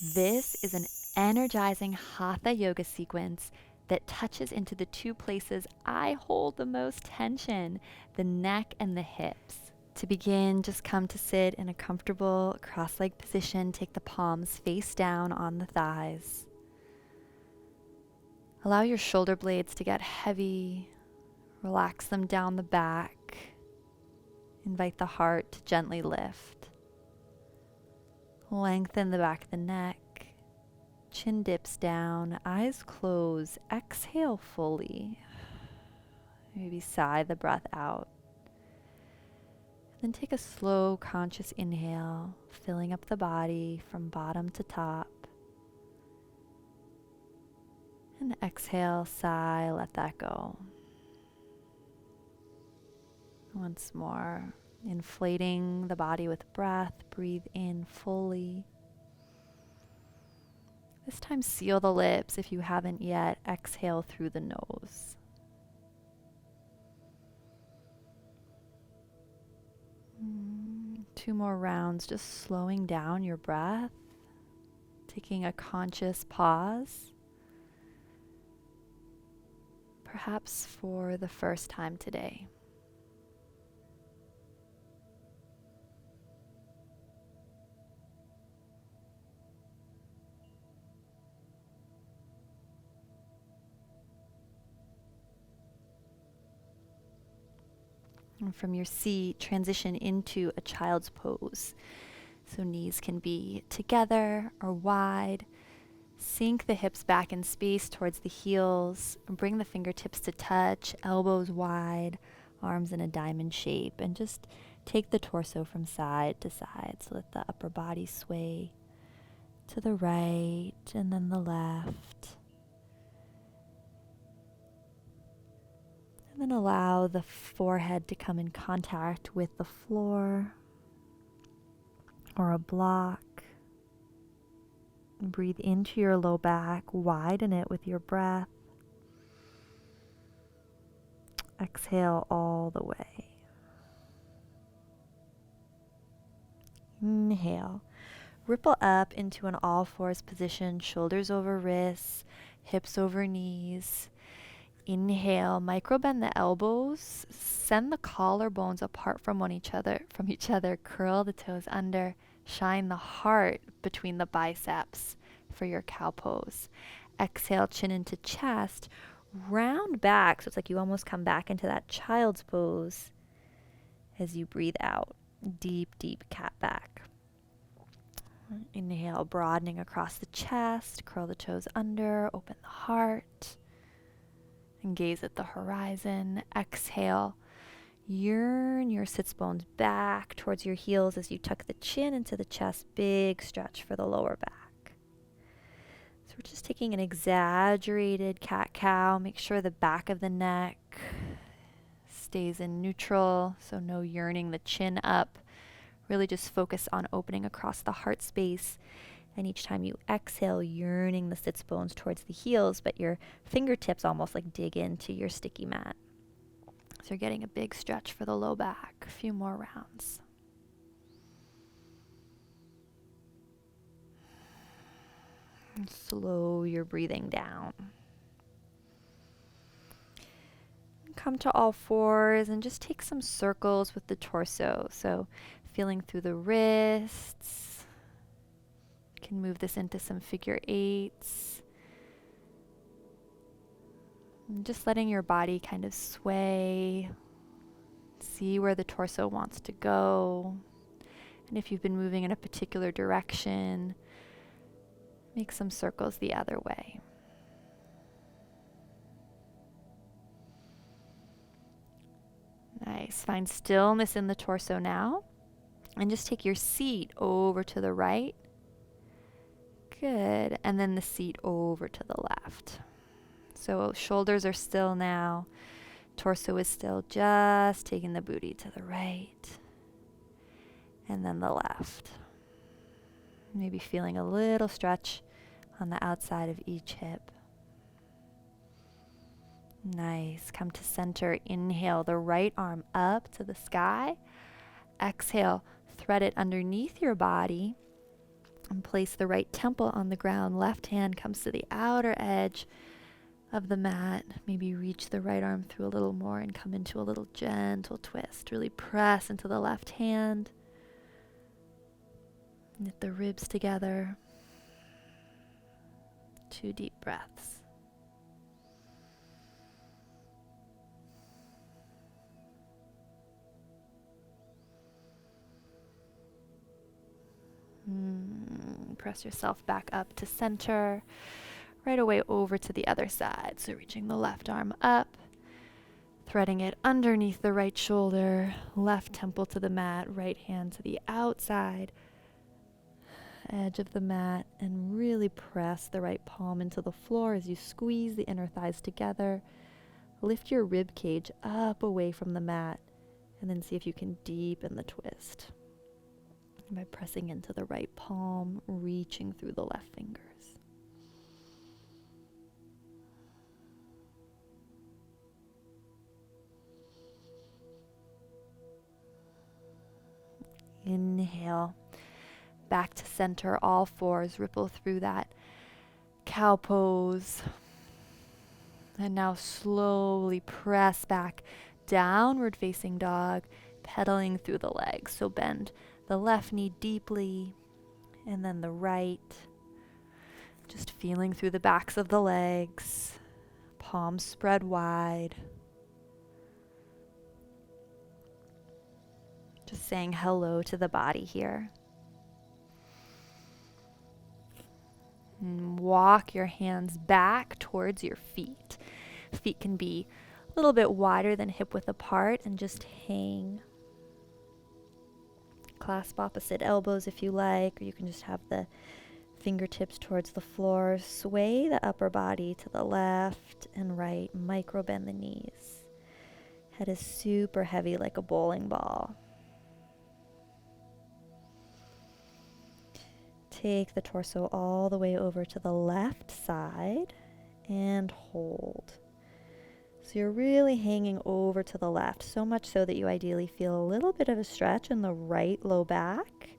This is an energizing Hatha yoga sequence that touches into the two places I hold the most tension, the neck and the hips. To begin, just come to sit in a comfortable cross-legged position. Take the palms face down on the thighs. Allow your shoulder blades to get heavy. Relax them down the back. Invite the heart to gently lift. Lengthen the back of the neck. Chin dips down, eyes close. Exhale fully. Maybe sigh the breath out. Then take a slow, conscious inhale, filling up the body from bottom to top. And exhale, sigh, let that go. Once more, inflating the body with breath, breathe in fully. This time seal the lips if you haven't yet. Exhale through the nose. Two more rounds, just slowing down your breath, taking a conscious pause. Perhaps for the first time today. And from your seat, transition into a child's pose. So knees can be together or wide. Sink the hips back in space towards the heels. Bring the fingertips to touch, elbows wide, arms in a diamond shape. And just take the torso from side to side. So let the upper body sway to the right and then the left. And then allow the forehead to come in contact with the floor or a block. And breathe into your low back, widen it with your breath. Exhale all the way. Inhale. Ripple up into an all fours position, shoulders over wrists, hips over knees. Inhale, micro bend the elbows, send the collarbones apart from each other, curl the toes under, shine the heart between the biceps for your cow pose. Exhale, chin into chest, round back, so it's like you almost come back into that child's pose as you breathe out. Deep, deep cat back. Inhale, broadening across the chest, curl the toes under, open the heart. And gaze at the horizon. Exhale, yearn your sits bones back towards your heels as you tuck the chin into the chest. Big stretch for the lower back. So we're just taking an exaggerated cat-cow. Make sure the back of the neck stays in neutral, so no yearning the chin up. Really just focus on opening across the heart space. And each time you exhale, yearning the sits bones towards the heels, but your fingertips almost like dig into your sticky mat. So you're getting a big stretch for the low back. A few more rounds. And slow your breathing down. Come to all fours and just take some circles with the torso. So feeling through the wrists. Can move this into some figure eights. And just letting your body kind of sway. See where the torso wants to go. And if you've been moving in a particular direction, make some circles the other way. Nice. Find stillness in the torso now. And just take your seat over to the right. Good. And then the seat over to the left. So shoulders are still now. Torso is still, just taking the booty to the right. And then the left. Maybe feeling a little stretch on the outside of each hip. Nice. Come to center. Inhale the right arm up to the sky. Exhale, thread it underneath your body. And place the right temple on the ground. Left hand comes to the outer edge of the mat. Maybe reach the right arm through a little more and come into a little gentle twist. Really press into the left hand. Knit the ribs together. 2 deep breaths. Press yourself back up to center. Right away over to the other side. So reaching the left arm up, threading it underneath the right shoulder, left temple to the mat, right hand to the outside edge of the mat, and really press the right palm into the floor as you squeeze the inner thighs together. Lift your rib cage up away from the mat, and then see if you can deepen the twist by pressing into the right palm, reaching through the left fingers. Inhale, back to center, all fours, ripple through that cow pose. And now slowly press back, downward facing dog, pedaling through the legs. So bend the left knee deeply, and then the right. Just feeling through the backs of the legs, palms spread wide. Just saying hello to the body here. And walk your hands back towards your feet. Feet can be a little bit wider than hip width apart, and just hang. Clasp opposite elbows if you like, or you can just have the fingertips towards the floor. Sway the upper body to the left and right. Micro bend the knees. Head is super heavy like a bowling ball. Take the torso all the way over to the left side and hold. So you're really hanging over to the left, so much so that you ideally feel a little bit of a stretch in the right low back,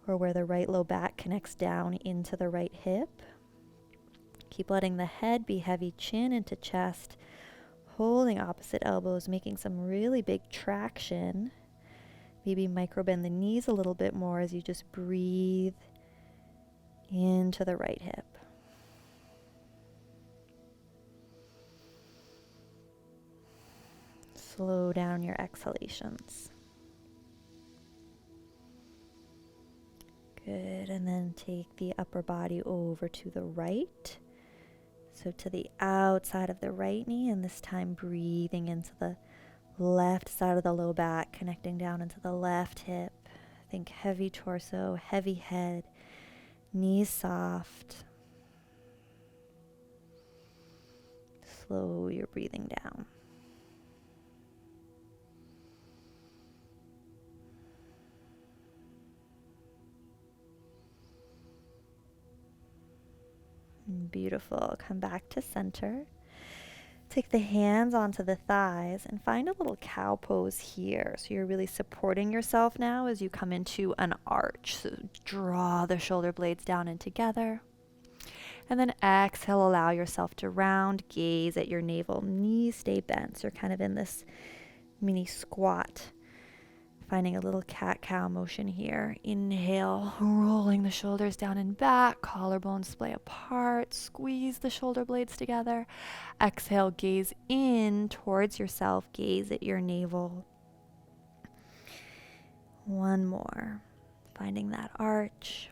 or where the right low back connects down into the right hip. Keep letting the head be heavy, chin into chest, holding opposite elbows, making some really big traction. Maybe micro bend the knees a little bit more as you just breathe into the right hip. Slow down your exhalations. Good, and then take the upper body over to the right. So to the outside of the right knee, and this time breathing into the left side of the low back, connecting down into the left hip. Think heavy torso, heavy head, knees soft. Slow your breathing down. Beautiful. Come back to center. Take the hands onto the thighs and find a little cow pose here. So you're really supporting yourself now as you come into an arch. So draw the shoulder blades down and together. And then exhale, allow yourself to round, gaze at your navel. Knees stay bent. So you're kind of in this mini squat. Finding a little cat-cow motion here. Inhale, rolling the shoulders down and back, collarbones splay apart, squeeze the shoulder blades together. Exhale, gaze in towards yourself, gaze at your navel. One more, finding that arch.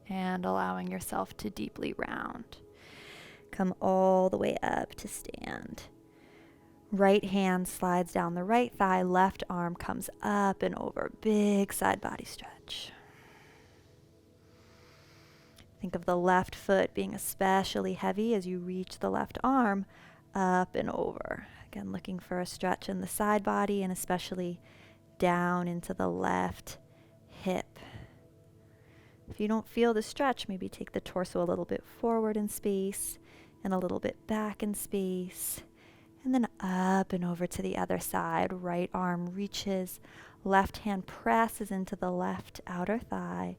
And allowing yourself to deeply round. Come all the way up to stand. Right hand slides down the right thigh, left arm comes up and over. Big side body stretch. Think of the left foot being especially heavy as you reach the left arm up and over. Again, looking for a stretch in the side body and especially down into the left hip. If you don't feel the stretch, maybe take the torso a little bit forward in space and a little bit back in space. And then up and over to the other side. Right arm reaches, Left hand presses into the left outer thigh.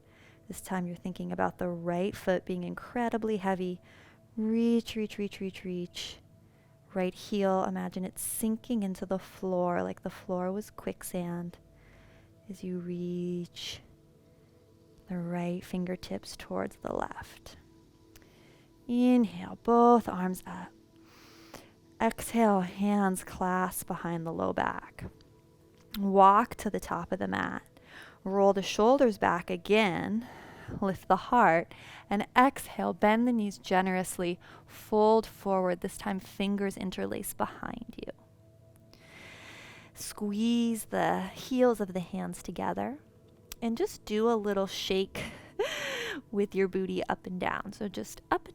This time you're thinking about the right foot being incredibly heavy. Reach, reach, reach, reach, reach. Right heel, imagine it sinking into the floor like the floor was quicksand as you reach the right fingertips towards the left. Inhale, both arms up. Exhale, hands clasp behind the low back. Walk to the top of the mat. Roll the shoulders back again. Lift the heart. And exhale, bend the knees generously. Fold forward. This time, fingers interlace behind you. Squeeze the heels of the hands together. And just do a little shake with your booty up and down. So just up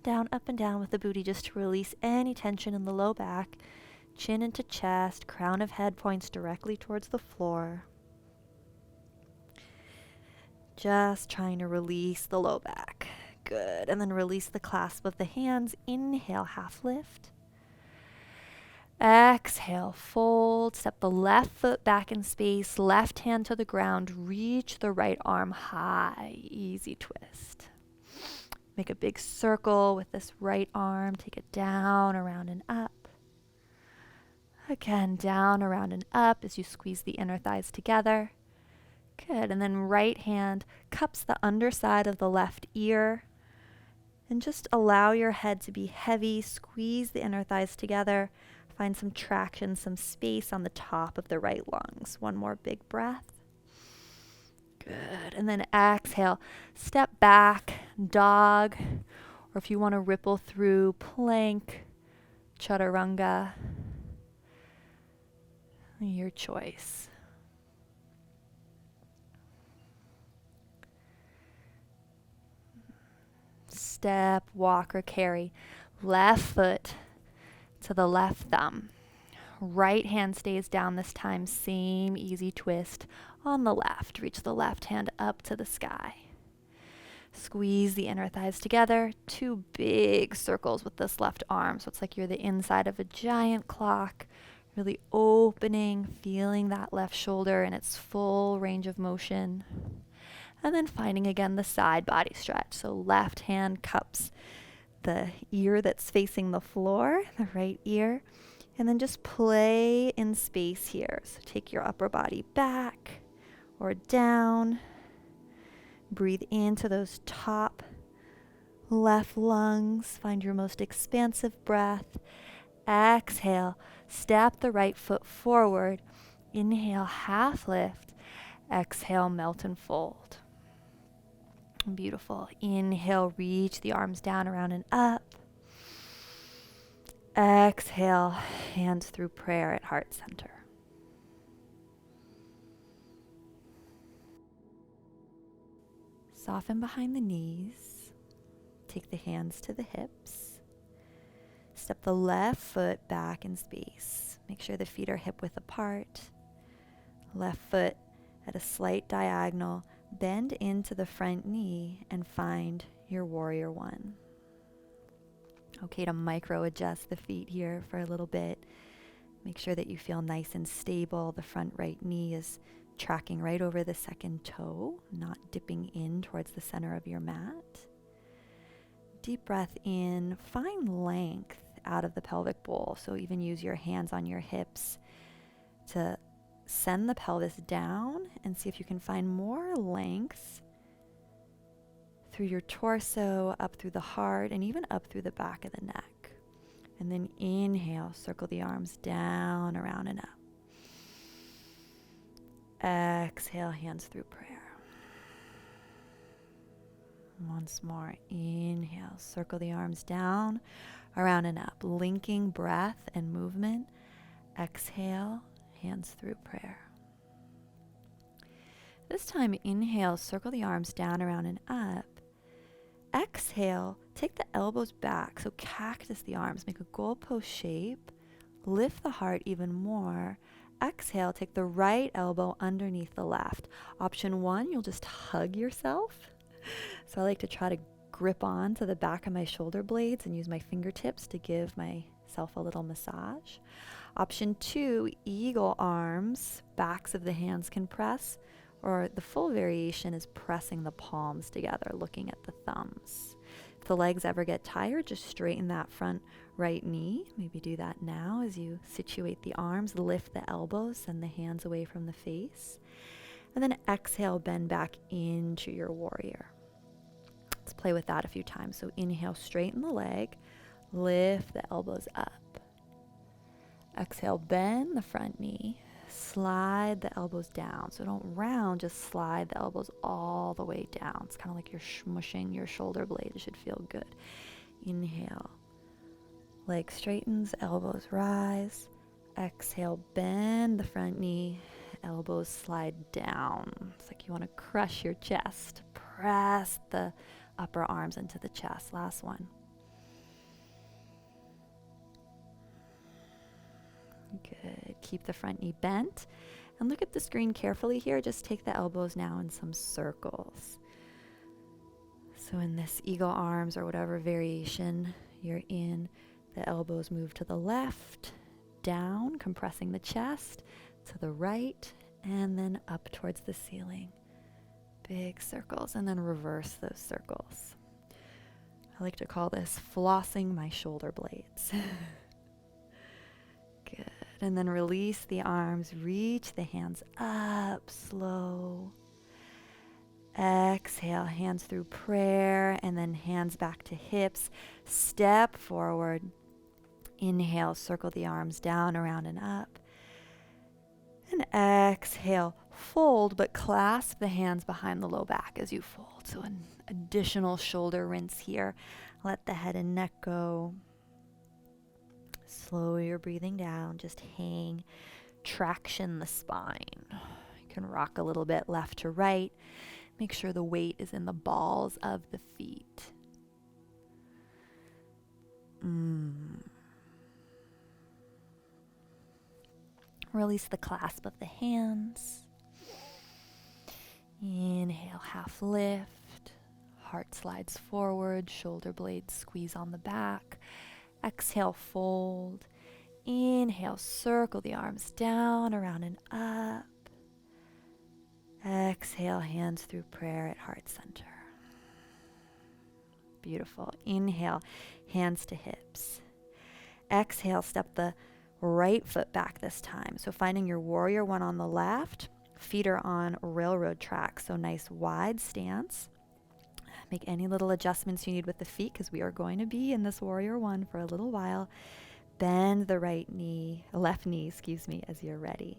and down with the booty just to release any tension in the low back. Chin into chest, crown of head points directly towards the floor. Just trying to release the low back. Good. And then release the clasp of the hands. Inhale, half lift. Exhale, fold. Step the left foot back in space. Left hand to the ground. Reach the right arm high. Easy twist. Make a big circle with this right arm. Take it down, around, and up. Again, down, around, and up as you squeeze the inner thighs together. Good. And then right hand cups the underside of the left ear. And just allow your head to be heavy. Squeeze the inner thighs together. Find some traction, some space on the top of the right lungs. One more big breath. Good. And then exhale. Step back, dog. Or if you want to ripple through, plank, chaturanga. Your choice. Step, walk, or carry. Left foot to the left thumb. Right hand stays down this time. Same easy twist on the left. Reach the left hand up to the sky. Squeeze the inner thighs together. Two big circles with this left arm. So it's like you're the inside of a giant clock. Really opening, feeling that left shoulder in its full range of motion. And then finding again the side body stretch. So left hand cups the ear that's facing the floor, the right ear. And then just play in space here. So take your upper body back or down. Breathe into those top left lungs. Find your most expansive breath. Exhale. Step the right foot forward. Inhale, half lift. Exhale, melt and fold. Beautiful. Inhale, reach the arms down, around, and up. Exhale, hands through prayer at heart center. Soften behind the knees. Take the hands to the hips. Step the left foot back in space. Make sure the feet are hip width apart. Left foot at a slight diagonal. Bend into the front knee and find your warrior one. Okay, to micro adjust the feet here for a little bit. Make sure that you feel nice and stable. The front right knee is tracking right over the second toe, not dipping in towards the center of your mat. Deep breath in. Find length out of the pelvic bowl. So even use your hands on your hips to send the pelvis down and see if you can find more length through your torso, up through the heart, and even up through the back of the neck. And then inhale, circle the arms down, around, and up. Exhale, hands through prayer. Once more, inhale, circle the arms down, around, and up, linking breath and movement. Exhale, hands through prayer. This time, inhale, circle the arms down, around, and up. Exhale, take the elbows back, so cactus the arms, make a goalpost shape. Lift the heart even more. Exhale, take the right elbow underneath the left. Option one, you'll just hug yourself. So I like to try to grip on to the back of my shoulder blades and use my fingertips to give myself a little massage. Option 2, eagle arms, backs of the hands can press, or the full variation is pressing the palms together, looking at the thumbs. If the legs ever get tired, just straighten that front right knee. Maybe do that now as you situate the arms, lift the elbows, send the hands away from the face. And then exhale, bend back into your warrior. Let's play with that a few times. So inhale, straighten the leg, lift the elbows up. Exhale, bend the front knee, slide the elbows down. So don't round, just slide the elbows all the way down. It's kind of like you're smushing your shoulder blade. It should feel good. Inhale, leg straightens, elbows rise. Exhale, bend the front knee, elbows slide down. It's like you want to crush your chest. Press the upper arms into the chest. Last one. Good. Keep the front knee bent. And look at the screen carefully here. Just take the elbows now in some circles. So in this eagle arms or whatever variation you're in, the elbows move to the left, down, compressing the chest, to the right, and then up towards the ceiling. Big circles, and then reverse those circles. I like to call this flossing my shoulder blades. Good. And then release the arms, reach the hands up, slow. Exhale, hands through prayer, and then hands back to hips. Step forward. Inhale, circle the arms down, around, and up. And exhale, fold, but clasp the hands behind the low back as you fold. So an additional shoulder rinse here. Let the head and neck go. Slow your breathing down, just hang, traction the spine. You can rock a little bit left to right. Make sure the weight is in the balls of the feet. Release the clasp of the hands. Inhale, half lift. Heart slides forward, shoulder blades squeeze on the back. Exhale, fold. Inhale, circle the arms down, around, and up. Exhale, hands through prayer at heart center. Beautiful. Inhale, hands to hips. Exhale, step the right foot back this time. So finding your warrior one on the left, feet are on railroad tracks. So nice wide stance. Make any little adjustments you need with the feet because we are going to be in this warrior one for a little while. Bend the left knee, as you're ready.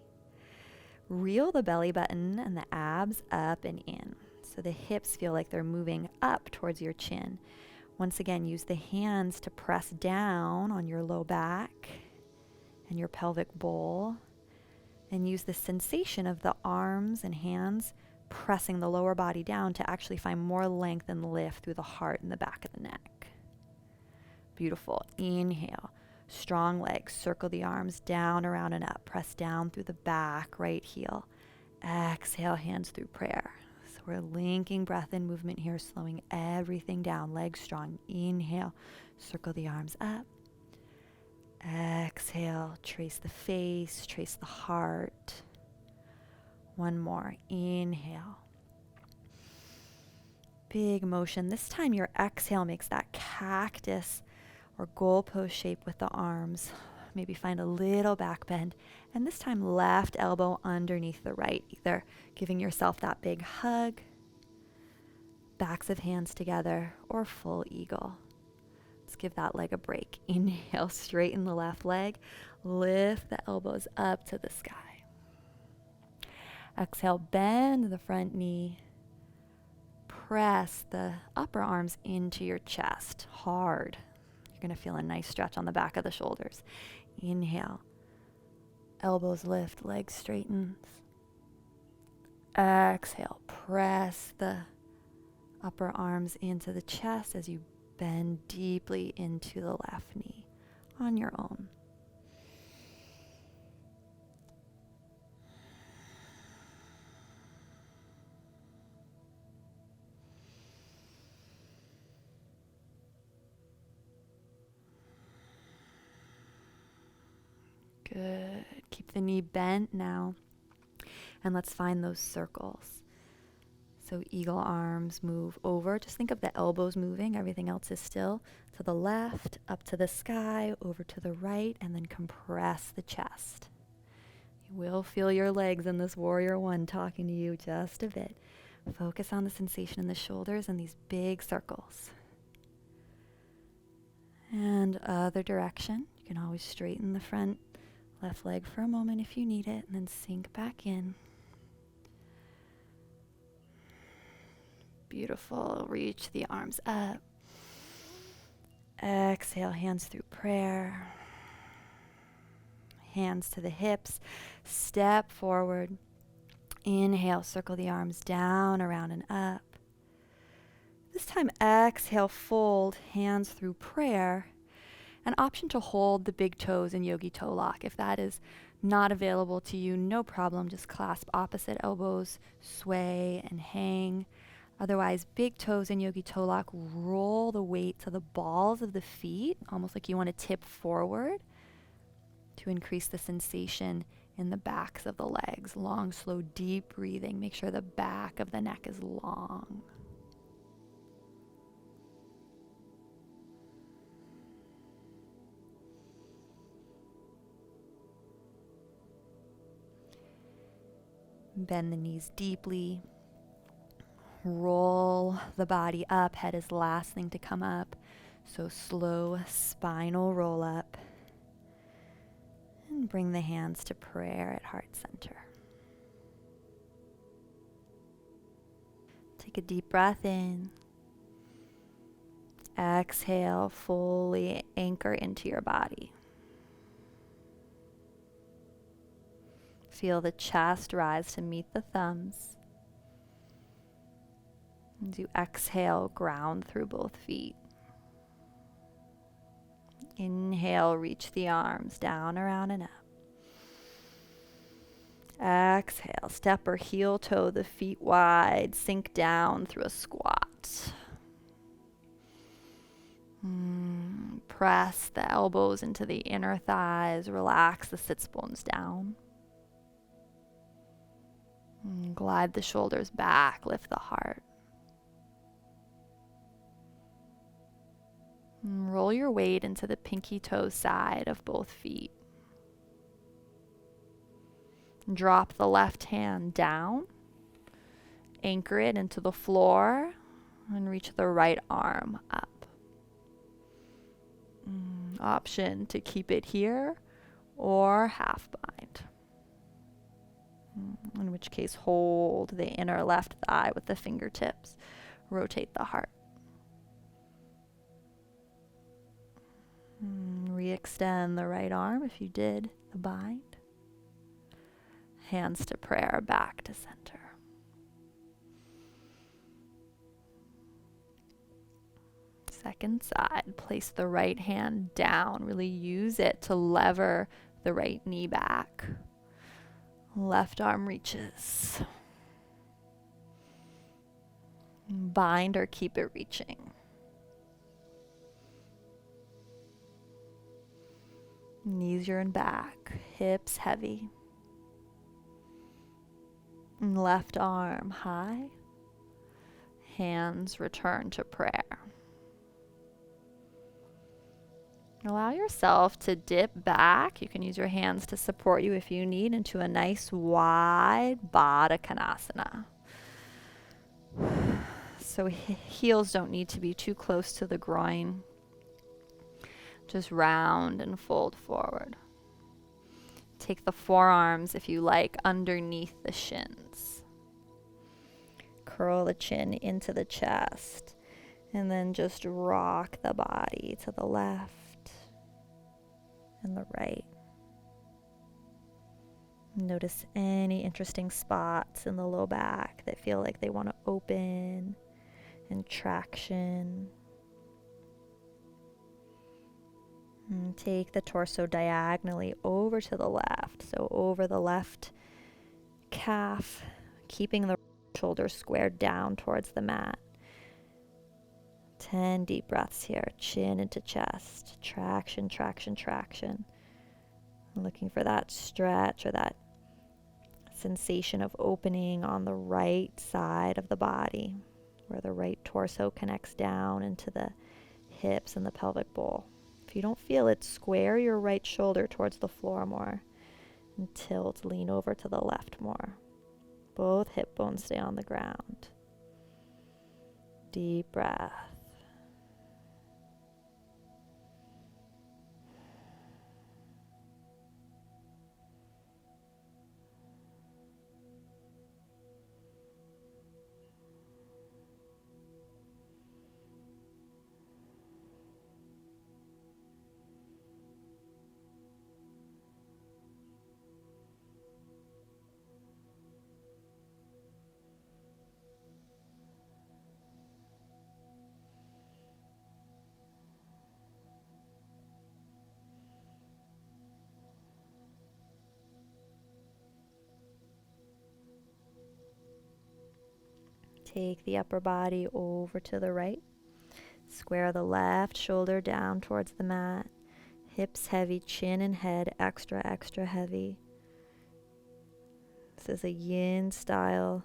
Reel the belly button and the abs up and in. So the hips feel like they're moving up towards your chin. Once again, use the hands to press down on your low back and your pelvic bowl. And use the sensation of the arms and hands pressing the lower body down to actually find more length and lift through the heart and the back of the neck. Beautiful. Inhale. Strong legs. Circle the arms down, around, and up. Press down through the back, right heel. Exhale, hands through prayer. So we're linking breath and movement here, slowing everything down. Legs strong. Inhale. Circle the arms up. Exhale. Trace the face. Trace the heart. One more. Inhale. Big motion. This time your exhale makes that cactus or goalpost shape with the arms. Maybe find a little back bend. And this time left elbow underneath the right, either giving yourself that big hug, backs of hands together, or full eagle. Let's give that leg a break. Inhale, straighten the left leg. Lift the elbows up to the sky. Exhale, bend the front knee. Press the upper arms into your chest hard. You're going to feel a nice stretch on the back of the shoulders. Inhale. Elbows lift, legs straightens. Exhale, press the upper arms into the chest as you bend deeply into the left knee on your own. Good. Keep the knee bent now. And let's find those circles. So eagle arms move over. Just think of the elbows moving. Everything else is still. To the left, up to the sky, over to the right, and then compress the chest. You will feel your legs in this warrior one talking to you just a bit. Focus on the sensation in the shoulders and these big circles. And other direction. You can always straighten the front left leg for a moment if you need it, and then sink back in. Beautiful. Reach the arms up. Exhale, hands through prayer. Hands to the hips. Step forward. Inhale, circle the arms down, around, and up. This time, exhale, fold, hands through prayer. An option to hold the big toes in yogi toe lock. If that is not available to you, no problem. Just clasp opposite elbows, sway, and hang. Otherwise, big toes in yogi toe lock, roll the weight to the balls of the feet, almost like you want to tip forward to increase the sensation in the backs of the legs. Long, slow, deep breathing. Make sure the back of the neck is long. Bend the knees deeply. Roll the body up. Head is last thing to come up. So slow spinal roll up. And bring the hands to prayer at heart center. Take a deep breath in. Exhale, fully anchor into your body. Feel the chest rise to meet the thumbs. As you exhale, ground through both feet. Inhale, reach the arms down, around, and up. Exhale, step or heel toe the feet wide, sink down through a squat. Press the elbows into the inner thighs, relax the sits bones down. Glide the shoulders back, lift the heart. Roll your weight into the pinky toe side of both feet. Drop the left hand down. Anchor it into the floor and reach the right arm up. Option to keep it here or half bind. In which case, hold the inner left thigh with the fingertips. Rotate the heart. Re-extend the right arm if you did the bind. Hands to prayer, back to center. Second side, place the right hand down. Really use it to lever the right knee back. Left arm reaches. Bind or keep it reaching. Knees are in back, hips heavy. Left arm high. Hands return to prayer. Allow yourself to dip back. You can use your hands to support you if you need into a nice wide Baddha Konasana. So heels don't need to be too close to the groin. Just round and fold forward. Take the forearms, if you like, underneath the shins. Curl the chin into the chest. And then just rock the body to the left and the right. Notice any interesting spots in the low back that feel like they want to open, and traction. And take the torso diagonally over to the left. So over the left calf, keeping the shoulders squared down towards the mat. 10 deep breaths here. Chin into chest. Traction, traction, traction. Looking for that stretch or that sensation of opening on the right side of the body, where the right torso connects down into the hips and the pelvic bowl. If you don't feel it, square your right shoulder towards the floor more and tilt, lean over to the left more. Both hip bones stay on the ground. Deep breath. Take the upper body over to the right. Square the left shoulder down towards the mat. Hips heavy, chin and head extra, extra heavy. This is a yin style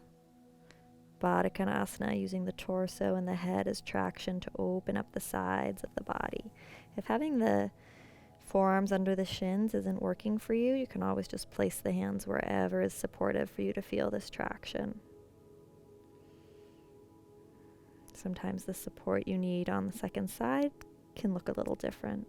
Baddha Konasana, using the torso and the head as traction to open up the sides of the body. If having the forearms under the shins isn't working for you, you can always just place the hands wherever is supportive for you to feel this traction. Sometimes the support you need on the second side can look a little different.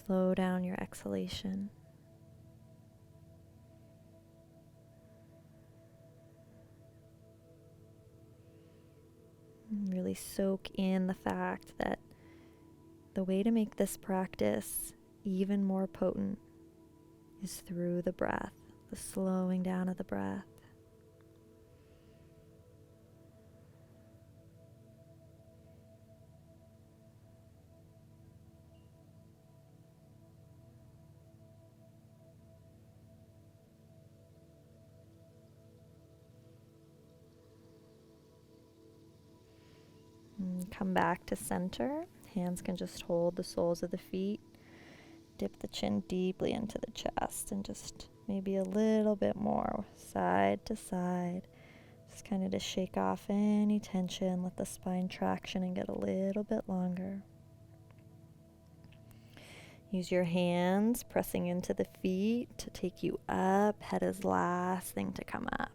Slow down your exhalation. And really soak in the fact that the way to make this practice even more potent is through the breath, the slowing down of the breath. And come back to center. Hands can just hold the soles of the feet. Dip the chin deeply into the chest and just maybe a little bit more side to side. Just kind of to shake off any tension, let the spine traction and get a little bit longer. Use your hands pressing into the feet to take you up. Head is last thing to come up.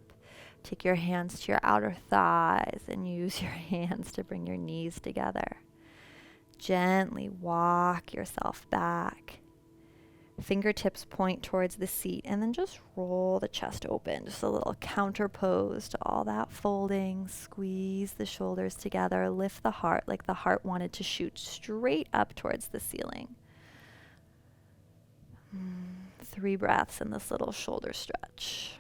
Take your hands to your outer thighs and use your hands to bring your knees together. Gently walk yourself back. Fingertips point towards the seat and then just roll the chest open. Just a little counter pose to all that folding. Squeeze the shoulders together. Lift the heart like the heart wanted to shoot straight up towards the ceiling. 3 breaths in this little shoulder stretch.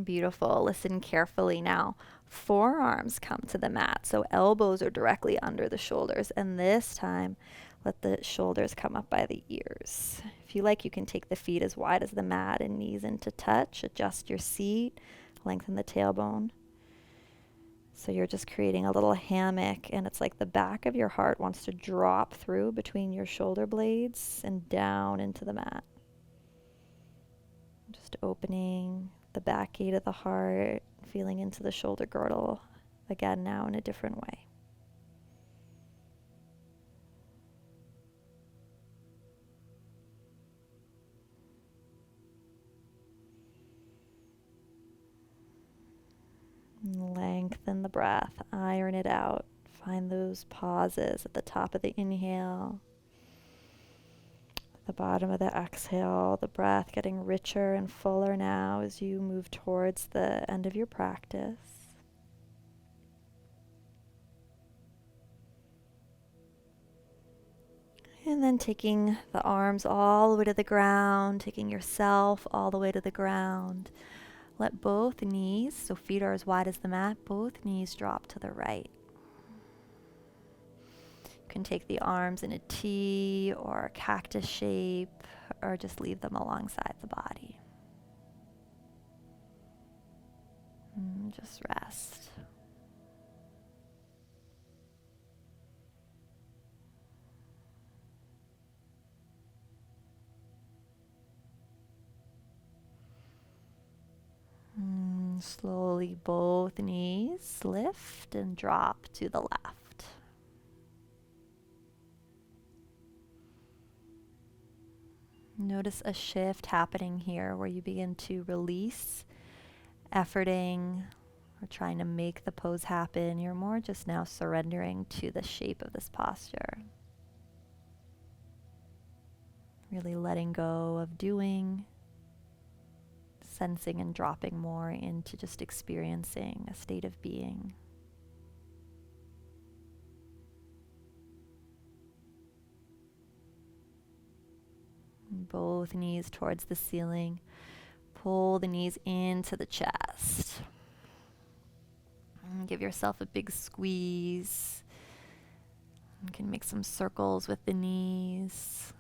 Beautiful. Listen carefully now. Forearms come to the mat, so elbows are directly under the shoulders, and this time let the shoulders come up by the ears. If you like, you can take the feet as wide as the mat and knees into touch. Adjust your seat, lengthen the tailbone. So you're just creating a little hammock, and it's like the back of your heart wants to drop through between your shoulder blades and down into the mat. Just opening the back gate of the heart, feeling into the shoulder girdle again now in a different way. Lengthen the breath, iron it out. Find those pauses at the top of the inhale, the bottom of the exhale, the breath getting richer and fuller now as you move towards the end of your practice. And then taking the arms all the way to the ground, taking yourself all the way to the ground. Let both knees, so feet are as wide as the mat, both knees drop to the right. You can take the arms in a T or a cactus shape, or just leave them alongside the body. And just rest. Slowly both knees lift and drop to the left. Notice a shift happening here where you begin to release efforting or trying to make the pose happen. You're more just now surrendering to the shape of this posture. Really letting go of doing, sensing and dropping more into just experiencing a state of being. Both knees towards the ceiling. Pull the knees into the chest. And give yourself a big squeeze. You can make some circles with the knees.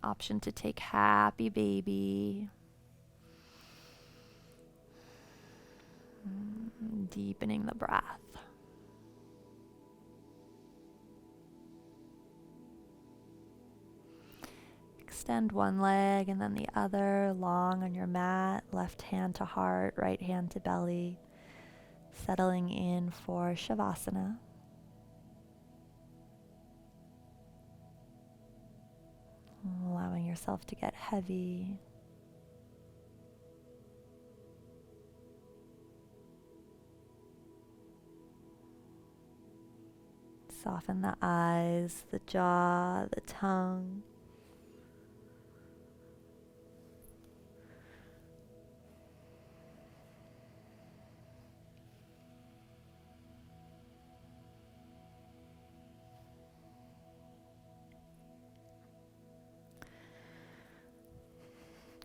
Option to take happy baby. Deepening the breath. Extend one leg and then the other long on your mat. Left hand to heart, right hand to belly. Settling in for Shavasana. Allowing yourself to get heavy. Soften the eyes, the jaw, the tongue.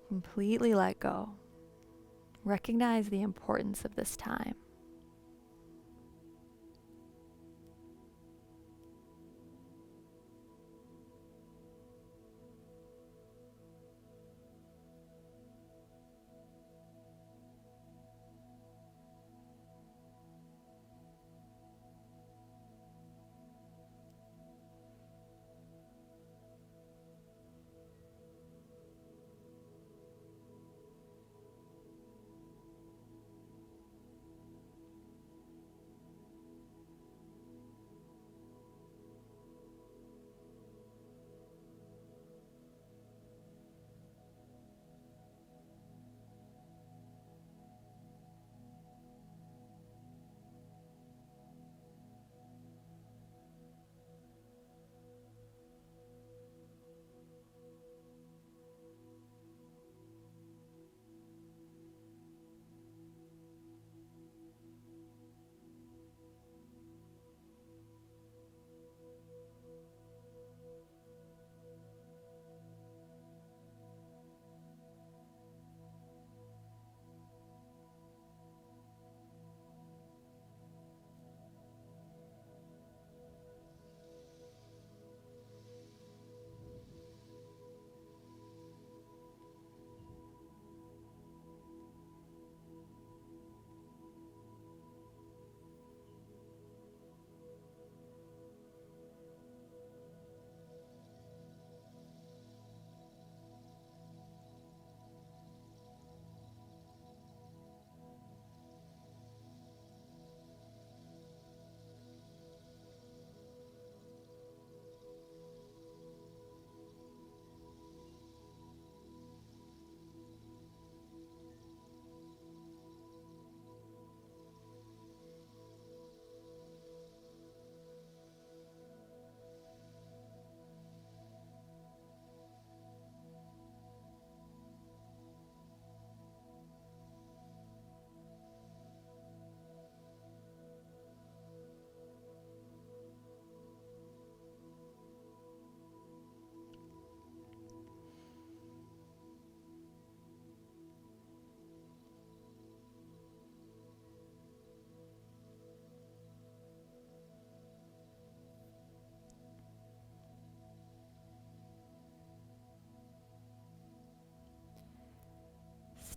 Completely let go. Recognize the importance of this time.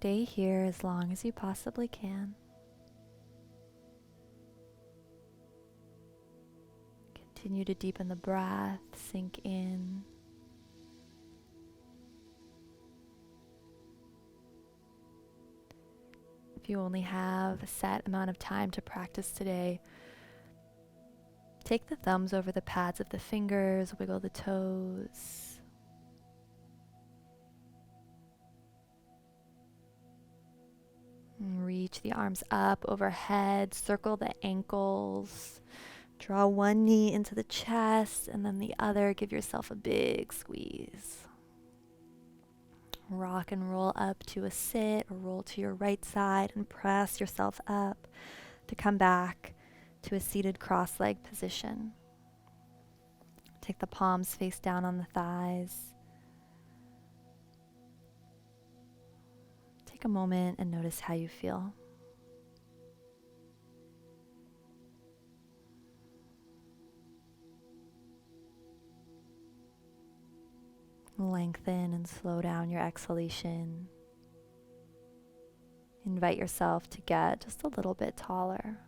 Stay here as long as you possibly can. Continue to deepen the breath, sink in. If you only have a set amount of time to practice today, take the thumbs over the pads of the fingers, wiggle the toes. And reach the arms up overhead, circle the ankles. Draw one knee into the chest and then the other. Give yourself a big squeeze. Rock and roll up to a sit or roll to your right side and press yourself up to come back to a seated cross-legged position. Take the palms face down on the thighs. Take a moment and notice how you feel. Lengthen and slow down your exhalation. Invite yourself to get just a little bit taller.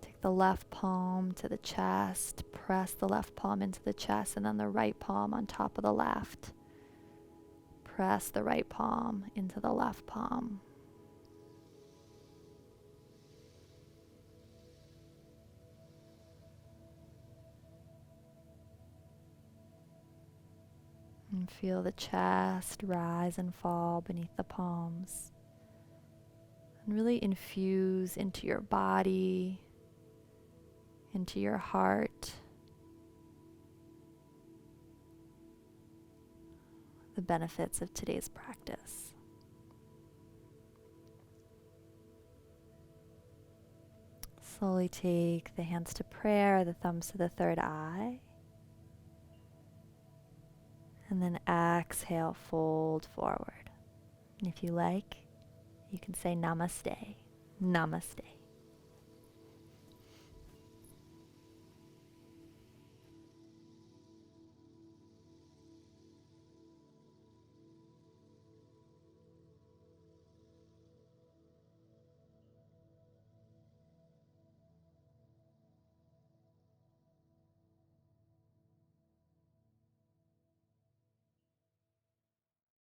Take the left palm to the chest, press the left palm into the chest, and then the right palm on top of the left. Press the right palm into the left palm. And feel the chest rise and fall beneath the palms. And really infuse into your body, into your heart, the benefits of today's practice. Slowly take the hands to prayer, the thumbs to the third eye. And then exhale, fold forward. And if you like, you can say namaste. Namaste.